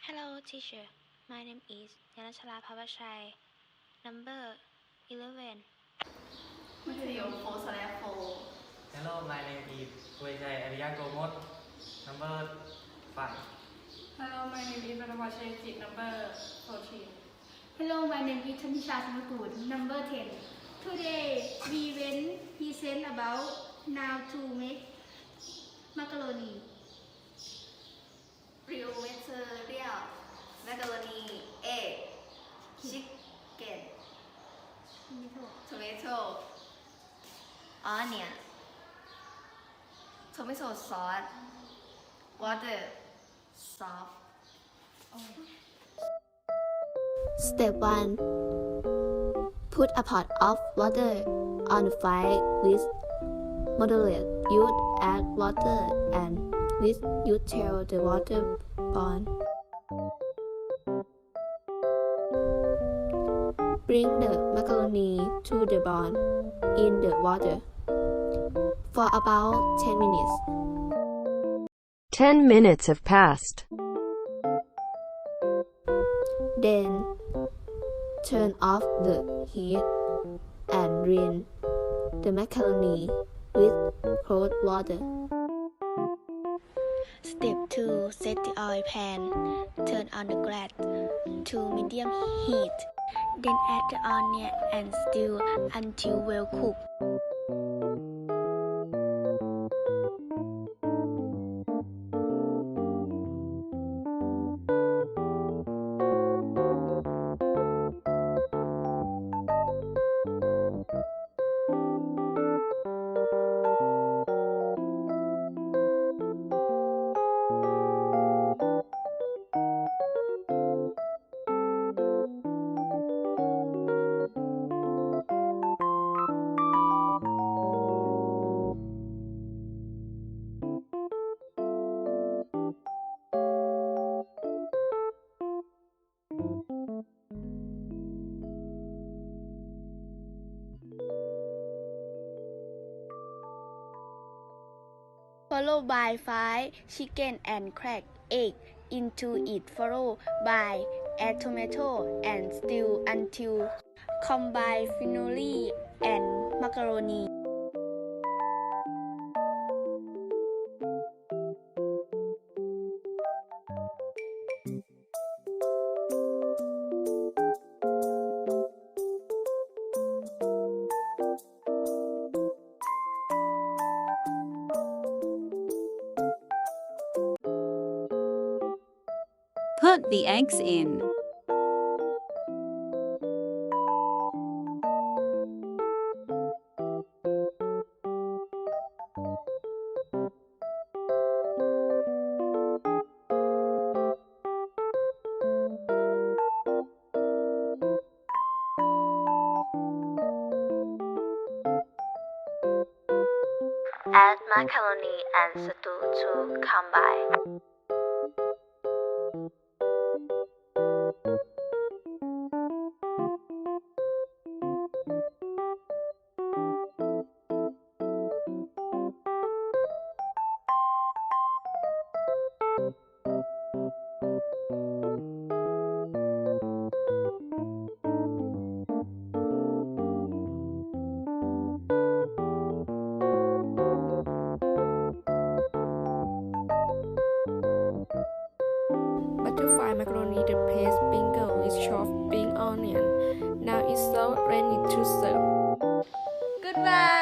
Hello, teacher. My name is Yanachara Pavachai. Number 11. Material 4/4. Hello, my name is Tuejai Arya Gomot, number 5. Hello, my name is Vanavachayajit, number 14. Hello, my name is Chanisha Samakud, number 10. Today we will present about how to make macaroni. Real material: macaroni, egg, chicken, tomato, onion, tomato sauce, water, salt. Step 1. Put a pot of water on the fire with moderate heat. Add water and with you till the water boil. Bring the macaroni to the boil in the water for about 10 minutes. 10 minutes have passed. Then turn off the heat and rinse the macaroni with cold water. Step 2. Set the oil pan. Turn on the gas to medium heat. Then add the onion and stew until well cooked. Followed by fry chicken and crack egg into it. Followed by add tomato and stew until combine finally and macaroni. Put the eggs in. Add macaroni and stew to combine. Butterfly macaroni replace finger with chopped spring onion. Now it's so ready to serve. Goodbye.